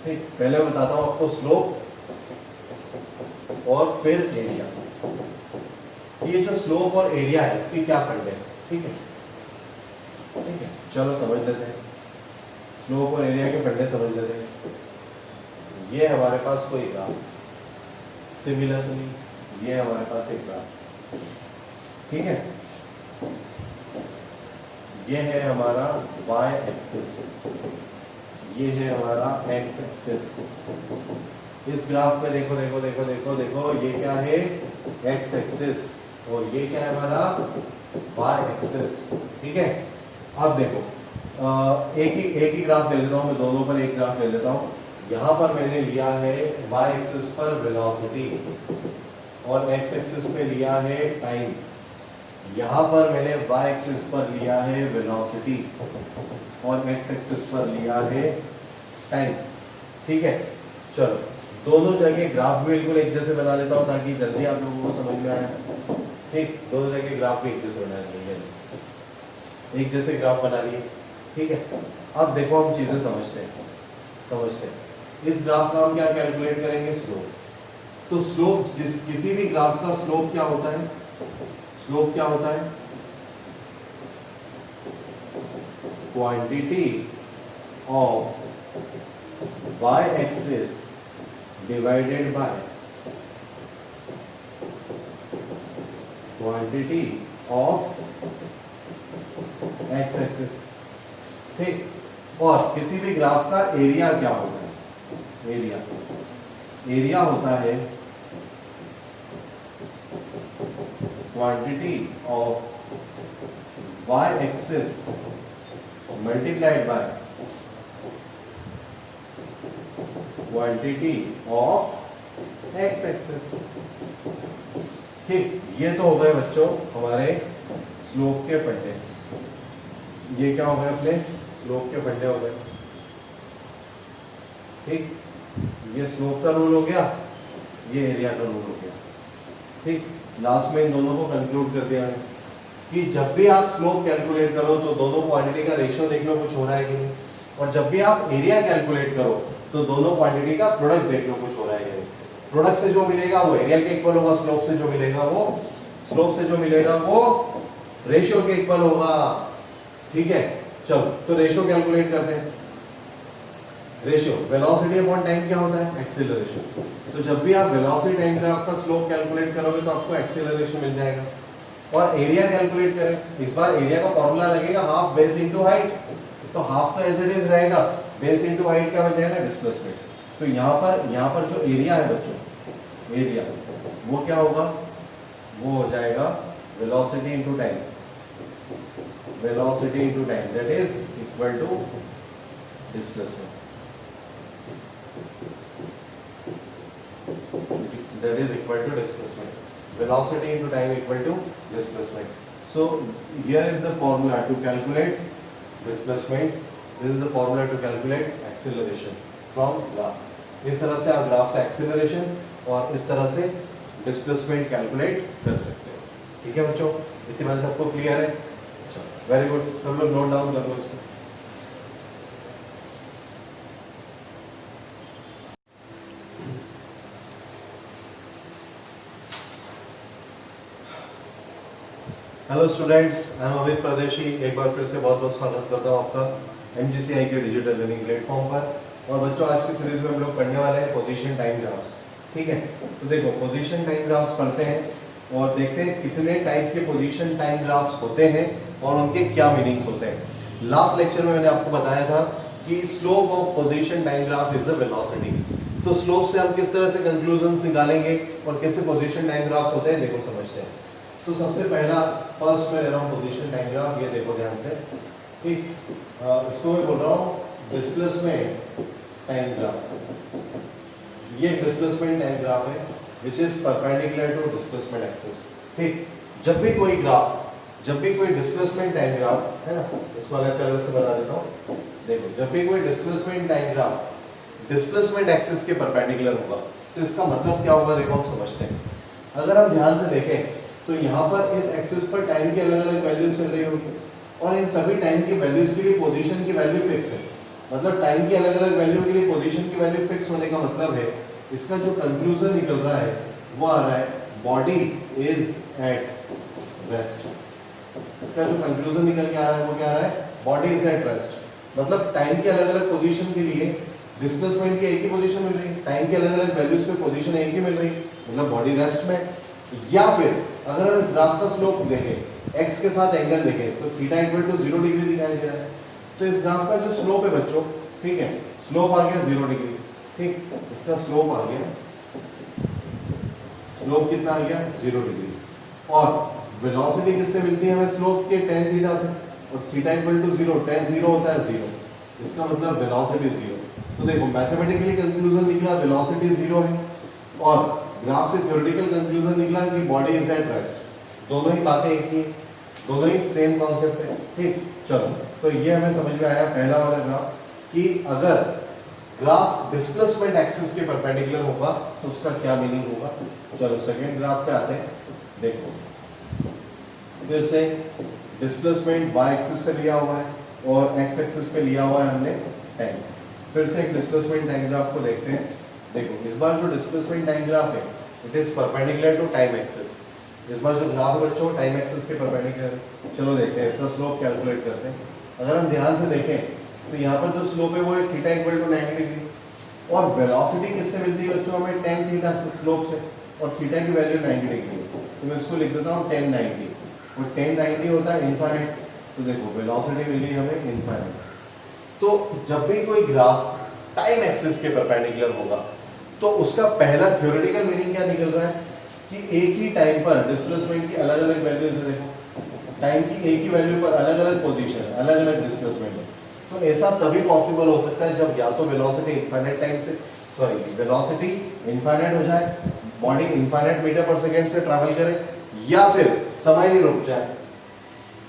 ठीक, पहले मैं बताता हूं आपको स्लोप और फिर एरिया। ये जो स्लोप और एरिया है इसकी क्या फंड है, ठीक है, ठीक है, चलो समझ लेते हैं, स्लोप और एरिया के फंडे समझ लेते हैं। ये हमारे पास कोई ग्राफ, सिमिलरली ये हमारे पास एक ग्राफ, ठीक है, ये है हमारा y एक्सिस, ये है हमारा x एक्सिस। इस ग्राफ में देखो देखो देखो देखो देखो ये क्या है x एक्सिस और ये क्या है हमारा y एक्सिस। ठीक है, अब देखो एक ही ग्राफ ले लेता हूँ मैं, दोनों पर एक ग्राफ ले लेता हूँ। यहाँ पर मैंने लिया है y एक्सिस पर वेलोसिटी और x एक्सिस पे लिया है टाइम। यहाँ पर मैंने y एक्सिस पर लिया है वेलोसिटी और x एक्सिस पर लिया है टाइम। ठीक है, चलो दोनों जगह ग्राफ भी बिल्कुल एक जैसे बना लेता हूँ ताकि जल्दी आप लोगों को समझ में आए। ठीक, दोनों जगह ग्राफ भी एक जैसे बना लिए, एक जैसे ग्राफ बना लिए। ठीक है, अब देखो हम चीजें समझते हैं। इस ग्राफ का हम क्या कैलकुलेट करेंगे, स्लोप। तो स्लोप किसी भी ग्राफ का स्लोप क्या होता है, स्लोप क्या होता है, quantity of y axis divided by quantity of x axis. ठीक, और किसी भी ग्राफ का एरिया क्या होता है, एरिया होता है quantity of y axis multiplied by quantity of x axis. ठीक, ये तो हो गए बच्चों हमारे स्लोप के फंडे। ये क्या हो गए अपने स्लोप के फंडे हो गए। ठीक, ये स्लोप का रूल हो गया, ये एरिया का रूल हो गया। ठीक, लास्ट में इन दोनों को कंक्लूड कर दिया है कि जब भी आप स्लोप कैलकुलेट करो तो दोनों क्वांटिटी का रेशियो देख लो कुछ हो रहा है कि नहीं, और जब भी आप एरिया कैलकुलेट करो तो दोनों क्वांटिटी का प्रोडक्ट देख लो कुछ हो रहा है कि नहीं। प्रोडक्ट से जो मिलेगा वो एरिया के इक्वल होगा, स्लोप से जो मिलेगा वो रेशियो के इक्वल होगा। ठीक है, चलो तो रेशियो कैलकुलेट करते हैं। रेशियो वेलोसिटी अपॉन टाइम क्या होता है, एक्सीलरेशन। तो जब भी आप वेलोसिटी टाइम ग्राफ का स्लोप कैलकुलेट करोगे तो आपको एक्सीलरेशन मिल जाएगा। और एरिया कैलकुलेट करें, इस बार एरिया का फॉर्मूला लगेगा हाफ बेस इनटू हाइट। तो हाफ तो एज इट इज रहेगा, बेस इनटू हाइट क्या बन जाएगा, डिस्प्लेसमेंट। तो यहाँ पर जो एरिया है बच्चों, एरिया वो क्या होगा, वो हो जाएगा velocity into time, velocity into time that is equal to displacement, that is equal to displacement. Velocity into time equal to displacement. So here is the formula to calculate displacement. This is the formula to calculate acceleration from graph. इस तरह से आप graph से acceleration और इस तरह से displacement calculate कर सकते हो। ठीक है बच्चों, इतनी बात सबको क्लियर है? चलो वेरी गुड, सब लोग नोट डाउन कर लो इसको। Hello students, I am Amit परदेशी। एक बार फिर से बहुत बहुत स्वागत करता हूँ आपका MGCI के डिजिटल लर्निंग प्लेटफॉर्म पर। और बच्चों आज की सीरीज में हम लोग पढ़ने वाले हैं पोजीशन टाइम ग्राफ्स। ठीक है, तो देखो पोजीशन टाइम ग्राफ्स पढ़ते हैं और देखते हैं कितने टाइप के पोजीशन टाइम ग्राफ्स होते हैं और उनके क्या मीनिंग्स होते हैं। लास्ट लेक्चर में मैंने आपको बताया था कि slope of position time graph is the velocity. तो स्लोप से हम किस तरह से कंक्लूजन निकालेंगे और कैसे पोजीशन टाइम ग्राफ्स होते हैं देखो समझते हैं। तो सबसे पहला फर्स्ट में ले रहा हूँ पोजीशन टाइम ग्राफ, ये देखो ध्यान से। ठीक, इसको मैं बोल रहा हूँ डिस्प्लेसमेंट टाइम ग्राफ। ये डिस्प्लेसमेंट टाइम ग्राफ है which is perpendicular to displacement axis. ठीक, जब भी कोई ग्राफ जब भी कोई डिस्प्लेसमेंट टाइम ग्राफ है ना, इसको अलग कलर से बता देता हूँ। देखो जब भी कोई displacement time graph displacement axis के परपेंडिकुलर होगा तो इसका मतलब क्या होगा, देखो हम समझते हैं। अगर हम ध्यान से देखें तो यहाँ पर इस एक्सिस पर टाइम की अलग अलग वैल्यूज चल रही होगी और इन सभी टाइम की वैल्यूज के लिए पोजीशन की वैल्यू फिक्स है। मतलब टाइम की अलग अलग वैल्यू के लिए पोजीशन की वैल्यू फिक्स होने का मतलब है इसका जो कंक्लूजन निकल रहा है वो आ रहा है बॉडी इज एट रेस्ट। इसका जो कंक्लूजन निकल के आ रहा है वो क्या आ रहा है, बॉडी इज एट रेस्ट। मतलब टाइम की अलग अलग पोजीशन के लिए डिस्प्लेसमेंट की एक ही पोजीशन मिल रही है, टाइम की अलग अलग वैल्यूज पे पोजीशन एक ही मिल रही है, मतलब बॉडी रेस्ट में। या फिर अगर हम इस ग्राफ का स्लोप देखें, एक्स के साथ एंगल देखें तो थीटा इक्वल टू 0 डिग्री दिखाई दे रहा है। तो इस ग्राफ का जो स्लोप है बच्चों, ठीक है, स्लोप आ गया 0 डिग्री, ठीक, इसका स्लोप आ गया, स्लोप कितना आ गया 0 डिग्री। और वेलोसिटी किससे मिलती है हमें, स्लोप के tan थीटा से, और थीटा इक्वल टू 0, tan 0 होता है 0, इसका मतलब वेलोसिटी 0। तो देखो मैथमेटिकली कंक्लूजन निकला वेलोसिटी 0 है और ग्राफ से थ्योरेटिकल कंक्लूजन निकला कि बॉडी इज एट रेस्ट। दोनों ही बातें एक ही, दोनों ही सेम कॉन्सेप्ट है, ठीक। चलो तो ये हमें समझ में आया पहला वाला ग्राफ कि अगर ग्राफ डिस्प्लेसमेंट एक्सिस के परपेंडिकुलर होगा तो उसका क्या मीनिंग होगा। चलो सेकंड ग्राफ पे आते हैं। देखो फिर से डिस्प्लेसमेंट y एक्सिस पे लिया हुआ है और x एक्सिस पे लिया हुआ है हमने टाइम। फिर से एक डिस्प्लेसमेंट टाइम ग्राफ को देखते हैं। देखो इस बार जो डिस्प्लेसमेंट टाइम ग्राफ है it is perpendicular to time axis. इस बार जो ग्राफ है बच्चों टाइम एक्सिस के परपेंडिकुलर। चलो देखते हैं इसका स्लोप कैलकुलेट करते हैं। अगर हम ध्यान से देखें तो यहाँ पर जो स्लोप है वो है थीटा इक्वल टू 90 डिग्री और वेलोसिटी किससे मिलती है बच्चों हमें, tan थीटा से, स्लोप से, और थीटा की वैल्यू 90 डिग्री। तो मैं इसको लिख देता हूँ tan 90 और tan 90 होता है इनफाइनाइट। तो देखो वेलोसिटी मिली हमें इनफाइनाइट। तो जब भी कोई ग्राफ टाइम एक्सिस के परपेंडिकुलर होगा तो उसका पहला थ्योरेटिकल मीनिंग क्या निकल रहा है कि एक ही टाइम पर डिस्प्लेसमेंट की अलग अलग वैल्यूज है। देखो टाइम की एक ही वैल्यू पर अलग अलग पोजीशन, अलग अलग डिस्प्लेसमेंट है। तो ऐसा तभी पॉसिबल हो सकता है जब या तो वेलोसिटी इनफाइनाइट टाइम से, सॉरी वेलोसिटी इनफाइनाइट हो जाए, बॉडी इनफाइनाइट मीटर पर सेकंड से ट्रैवल करे, या फिर समय ही रुक जाए।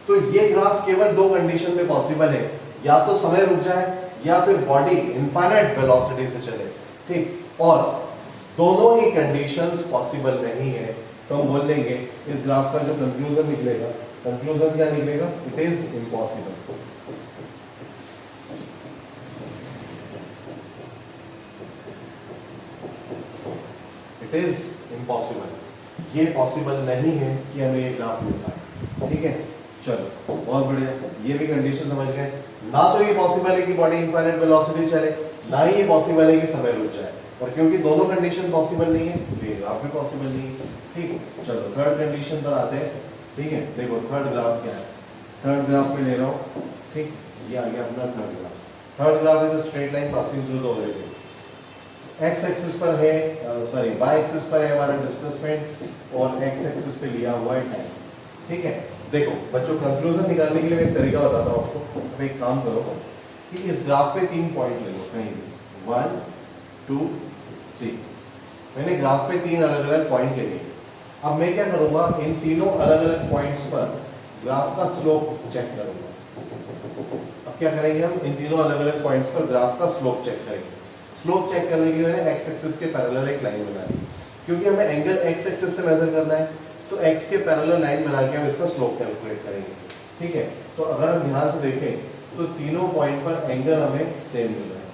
तो ये ग्राफ केवल दो कंडीशन में पॉसिबल है, या तो समय रुक जाए या फिर बॉडी इनफाइनाइट वेलोसिटी से चले, ठीक। और दोनों ही कंडीशंस पॉसिबल नहीं है तो हम बोल देंगे इस ग्राफ का जो कंक्लूजन निकलेगा, कंक्लूजन क्या निकलेगा, it is impossible. It is impossible, ये पॉसिबल नहीं है कि हमें ये ग्राफ मिल पाए, ठीक है। चलो बहुत बढ़िया, ये भी कंडीशन समझ गए। ना तो ये पॉसिबल है कि बॉडी इनफाइनाइट वेलोसिटी चले, ना ही ये पॉसिबल है कि समय रुक जाए, और क्योंकि दोनों कंडीशन पॉसिबल नहीं है तो ये ग्राफ भी पॉसिबल नहीं है, ठीक। चलो थर्ड कंडीशन पर आते हैं, ठीक है। देखो थर्ड ग्राफ क्या है, थर्ड ग्राफ में ले रहा हूँ, ठीक। ये आ गया अपना third graph. Third graph is a straight line passing through the origin. X axis पर है, सॉरी वाई एक्सिस पर है हमारा डिस्प्लेसमेंट और एक्स एक्सिस पे लिया हुआ है टाइम, ठीक है। देखो बच्चों कंक्लूजन निकालने के लिए मैं एक तरीका बताता हूँ आपको। अब एक काम करो कि इस ग्राफ पे 3 पॉइंट ले लो कहीं भी, 1 2 3। मैंने ग्राफ पे 3 अलग अलग पॉइंट ले लिए। अब मैं क्या करूंगा, इन तीनों अलग अलग पॉइंट्स पर ग्राफ का स्लोप चेक करूंगा। अब क्या करेंगे हम, इन तीनों अलग अलग पॉइंट्स पर ग्राफ का स्लोप चेक करेंगे। स्लोप चेक करने के लिए मैंने एक्स एक्सिस के पैरेलल एक लाइन बनाई, क्योंकि हमें एंगल एक्स एक्सिस से मेजर करना है, तो एक्स के पैरेलल लाइन बना के हम इसका स्लोप कैलकुलेट करेंगे, ठीक है। तो अगर हम ध्यान से देखें तो तीनों पॉइंट पर एंगल हमें सेम मिल रहा है।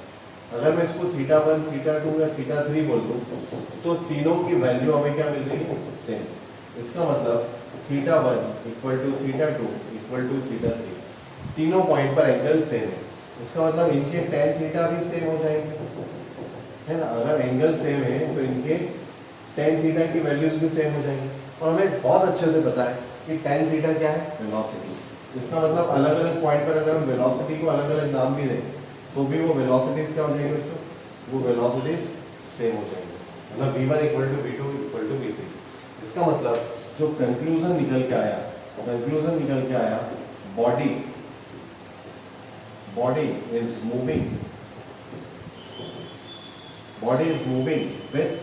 अगर मैं इसको थीटा 1, थीटा 2 या थीटा 3 बोल दूं तो तीनों की वैल्यू हमें क्या मिल रही है, सेम। इसका मतलब theta 1 equal to theta 2 equal to theta 3, तीनों पॉइंट पर एंगल सेम है। इसका मतलब इनके tan थीटा भी सेम हो जाएंगे, है ना। अगर एंगल सेम है तो इनके tan थीटा की वैल्यूज भी सेम हो जाएंगी। और हमें बहुत अच्छे से पता है कि tan थीटा क्या है, वेलोसिटी। इसका मतलब अलग अलग पॉइंट पर अगर हम वेलोसिटी को अलग अलग नाम भी दें तो भी वो वेलोसिटीज क्या हो जाएंगे बच्चों, वो वेलोसिटीज सेम हो जाएंगे। मतलब v1 equal to v2 equal to v3। इसका मतलब जो कंक्लूजन निकल के आया, कंक्लूजन निकल के आया, body is moving, body is moving with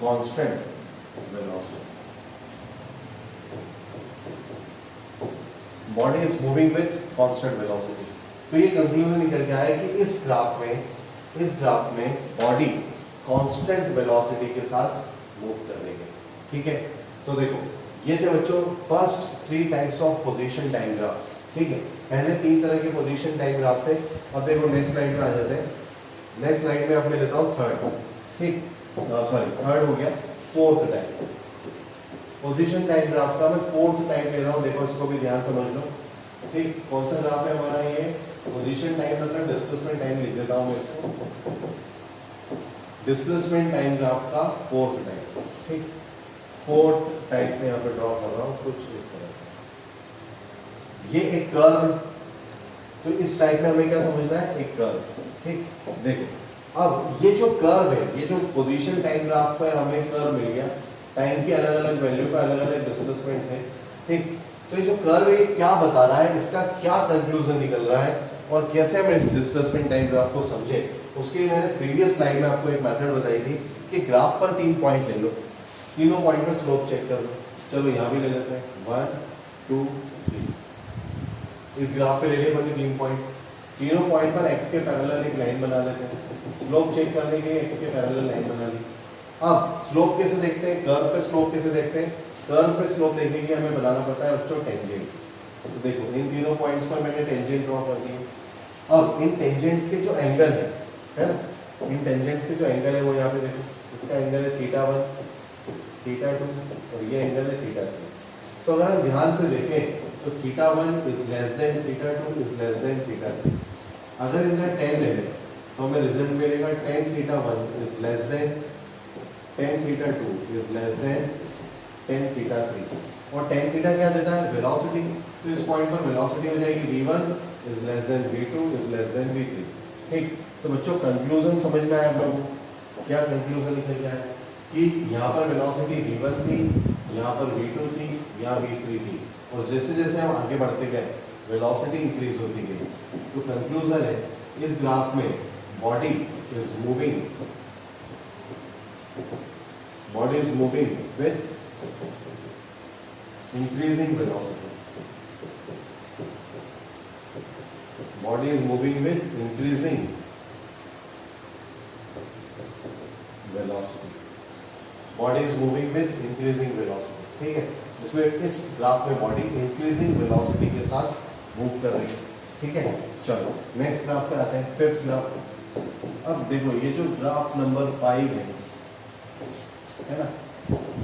constant velocity, body is moving with constant velocity. तो ये कंक्लूजन निकल के आया कि इस ग्राफ में बॉडी कांस्टेंट वेलोसिटी के साथ मूव कर रही है। ठीक है, तो देखो ये थे बच्चों first 3 types of position time graph. ठीक है, पहले 3 तरह के पोजीशन टाइम ग्राफ थे। अब देखो नेक्स्ट स्लाइड में आ जाते हैं। नेक्स्ट स्लाइड में अब मैं लेता हूँ थर्ड, ठीक, सॉरी थर्ड हो गया, fourth type position time graph का मैं फोर्थ टाइप ले रहा हूँ। देखो इसको भी ध्यान समझ लो। ठीक, कौन सा ग्राफ है हमारा ये? पोजीशन टाइम मतलब डिस्प्लेसमेंट टाइम लिख देता हूँ मैं इसको, डिस्प्लेसमेंट टाइम ग्राफ का फोर्थ टाइप। ठीक, फोर्थ टाइप में यहाँ पे ड्रॉ कर रहा हूँ कुछ इस तरह से। ये एक कर्व, तो इस टाइप में हमें क्या समझना है? एक कर्व। ठीक, देखो अब ये जो कर्व है, ये जो पोजीशन टाइम ग्राफ पर हमें कर्व मिल गया, टाइम की अलग अलग वैल्यू का अलग अलग डिस्प्लेसमेंट है। ठीक, तो ये जो कर्व है क्या बता रहा है, इसका क्या कंक्लूजन निकल रहा है और कैसे हम इस डिस्प्लेसमेंट टाइम ग्राफ को समझे, उसके लिए मैंने प्रीवियस स्लाइड में आपको एक मेथड बताई थी कि ग्राफ पर 3 पॉइंट ले लो, तीनों पॉइंट पर स्लोप चेक कर लो। चलो यहाँ भी ले लेते हैं 1 2 3। इस ग्राफ पे ले लिए मैंने 3 पॉइंट, तीनों पॉइंट पर x के पैरेलल एक लाइन बना लेते हैं। स्लोप चेक करने के लिए x के पैरेलल लाइन बना ली। अब स्लोप कैसे देखते हैं? कर्व पे स्लोप कैसे देखते हैं? कर्व पे स्लोप देखने के लिए हमें बनाना पड़ता है बच्चों टेंजेंट। तो देखो इन तीनों पॉइंट्स पर मैंने टेंजेंट ड्रॉ कर दिया। अब इन टेंजेंट्स के जो एंगल है ना, इन टेंजेंट्स के जो एंगल है वो यहाँ पे देखो, इसका एंगल है θ1 θ2 और ये एंगल है θ3। तो अगर हम ध्यान से देखें तो θ1 is less than θ2 is less than θ3। अगर इनका tan ले लें तो हमें रिजल्ट मिलेगा tan θ1 is less than tan θ2 is less than tan θ3। और tan थीटा क्या देता है? वेलोसिटी। तो इस पॉइंट पर वेलोसिटी हो जाएगी v1 is less then v2 is less then v3। ठीक, तो बच्चों कंक्लूजन समझ में आया आप लोगों को? क्या कंक्लूजन निकल गया है कि यहाँ पर वेलोसिटी v1 थी, यहाँ पर v2 थी, यहाँ v3 थी, और जैसे जैसे हम आगे बढ़ते गए वेलोसिटी इंक्रीज होती गई। तो कंक्लूजन है इस ग्राफ में body is moving with increasing velocity. Body is moving with increasing velocity. Body is moving with increasing velocity. ठीक है, इसमें इस ग्राफ में बॉडी इंक्रीजिंग वेलोसिटी के साथ मूव कर रही है। ठीक है, चलो नेक्स्ट ग्राफ पे आते हैं, फिफ्थ ग्राफ। अब देखो ये जो ग्राफ नंबर 5 है ना,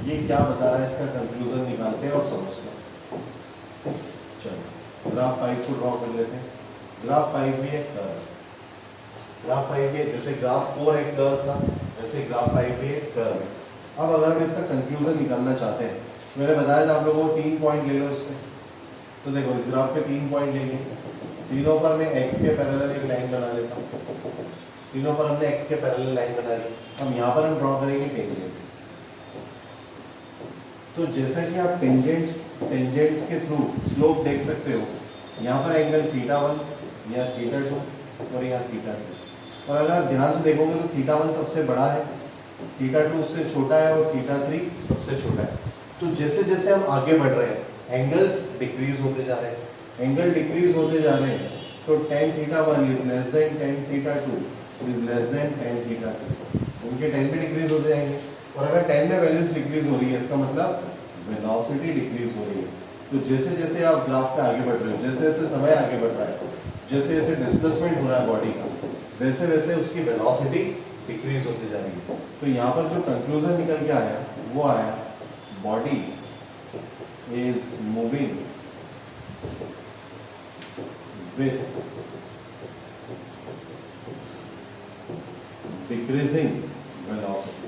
ये क्या बता रहा है, इसका कंक्लूजन निकालते हैं और समझते हैं। चलो ग्राफ 5 को ड्रॉ कर लेते हैं। ग्राफ 5 भी एक कर्व, ग्राफ 5 भी जैसे ग्राफ 4 एक कर्व था, वैसे ग्राफ 5 भी एक कर्व है। अब अगर हम इसका कंक्लूजन निकालना चाहते हैं, मैंने बताया था आप लोगों को 3 पॉइंट ले लो इसमें। तो देखो इस ग्राफ पे 3 पॉइंट लेंगे, तीनों पर मैं x के पैरेलल एक लाइन बना लेता हूँ। तीनों पर हमने x के पैरेलल लाइन बना ली। अब यहाँ पर हम ड्रॉ करेंगे टेंजेंट। तो जैसा कि आप टेंजेंट्स के थ्रू स्लोप देख सकते हो, यहाँ पर एंगल θ1, यहाँ θ2 और यहाँ θ3। और अगर आप ध्यान से देखोगे तो θ1 सबसे बड़ा है, θ2 उससे छोटा है और θ3 सबसे छोटा है। तो जैसे जैसे हम आगे बढ़ रहे हैं एंगल्स डिक्रीज होते जा रहे हैं, एंगल डिक्रीज होते जा रहे हैं। तो tan θ1 is less than tan θ2 is less than tan θ3। उनके tan भी डिक्रीज होते जाएंगे, और अगर tan में वैल्यूज डिक्रीज हो रही है इसका मतलब वेलोसिटी डिक्रीज हो रही है। तो जैसे जैसे आप ग्राफ पे आगे बढ़ रहे हो, जैसे जैसे समय आगे बढ़ रहा है, जैसे जैसे डिस्प्लेसमेंट हो रहा है बॉडी का, वैसे वैसे उसकी वेलोसिटी डिक्रीज होती जा रही है। तो यहाँ पर जो कंक्लूजन निकल के आया वो आया body is moving with decreasing velocity.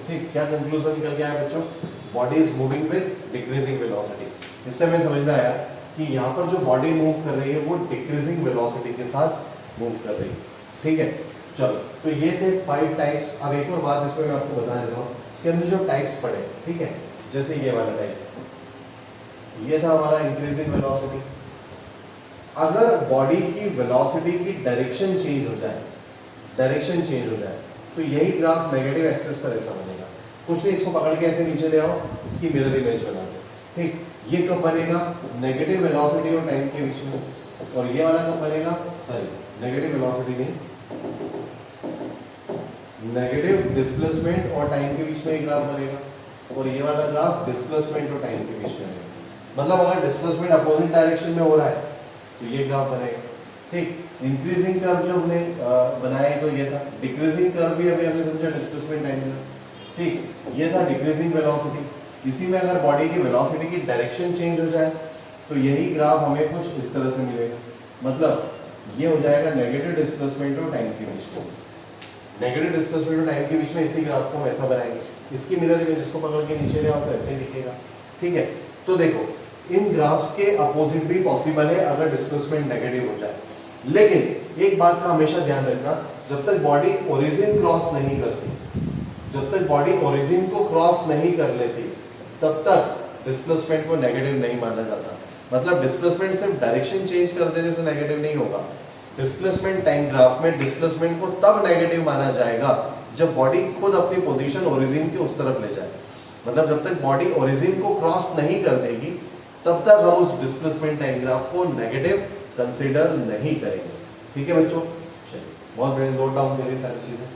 ठीक, क्या कंक्लूजन निकल गया है बच्चों? Body is moving with decreasing velocity. इससे हमें समझ में आया कि यहाँ पर जो बॉडी मूव कर रही है वो डिक्रीजिंग वेलोसिटी के साथ मूव कर रही है। ठीक है, चलो तो ये थे 5 टाइप्स। अब एक और बात इसमें मैं आपको बता देता हूँ कि हमने जो टाइप्स पढ़े, ठीक है, जैसे ये वाला टाइप, ये था हमारा इंक्रीजिंग वेलोसिटी। अगर बॉडी की वेलोसिटी की डायरेक्शन चेंज हो जाए डायरेक्शन चेंज हो जाए, तो यही ग्राफ नेगेटिव एक्सेस पर ऐसा बनेगा। कुछ नहीं, इसको पकड़ के ऐसे नीचे ले आओ, इसकी मिरर इमेज बना दो। ठीक, ये कब बनेगा? नेगेटिव वेलोसिटी और टाइम के बीच में। और ये वाला कब बनेगा? सॉरी, नेगेटिव वेलोसिटी नहीं, नेगेटिव डिस्प्लेसमेंट और टाइम के बीच में एक ग्राफ बनेगा। और ये वाला ग्राफ डिस्प्लेसमेंट और टाइम के बीच में बनेगा। मतलब अगर डिस्प्लेसमेंट अपोजिट डायरेक्शन में हो रहा है तो ये ग्राफ बनेगा। ठीक, इंक्रीजिंग कर्व जो हमने बनाया तो ये था, डिक्रीजिंग कर्व भी अभी हमने समझा डिस्प्लेसमेंट टाइम का। ठीक, ये था डिक्रीजिंग वेलोसिटी। इसी में अगर बॉडी की वेलोसिटी की डायरेक्शन चेंज हो जाए तो यही ग्राफ हमें कुछ इस तरह से मिलेगा। मतलब ये हो जाएगा नेगेटिव डिस्प्लेसमेंट और टाइम के बीच में। नेगेटिव डिस्प्लेसमेंट और टाइम के बीच में इसी ग्राफ को हम ऐसा बनाएंगे। इसकी मिरर इमेज इसको पकड़ के नीचे ले आओ तो ऐसे ही दिखेगा। ठीक है, तो देखो इन ग्राफ्स के अपोजिट भी पॉसिबल है अगर डिस्प्लेसमेंट नेगेटिव हो जाए। लेकिन एक बात का हमेशा ध्यान रखना, जब तक बॉडी ओरिजिन क्रॉस नहीं करती, जब तक बॉडी ओरिजिन को क्रॉस नहीं कर लेती, तब तक डिस्प्लेसमेंट को नेगेटिव नहीं माना जाता। मतलब डिस्प्लेसमेंट सिर्फ डायरेक्शन चेंज कर देने से नेगेटिव नहीं होगा। डिस्प्लेसमेंट टाइम ग्राफ में डिस्प्लेसमेंट को तब नेगेटिव माना जाएगा जब बॉडी खुद अपनी पोजीशन ओरिजिन के उस तरफ ले जाए। मतलब जब तक बॉडी ओरिजिन को क्रॉस नहीं कर देगी तब तक हम उस डिस्प्लेसमेंट टाइम ग्राफ को नेगेटिव कंसीडर नहीं करेंगे। ठीक है बच्चों, चलिए बहुत बढ़िया, नोट डाउन करिए सारी चीजें।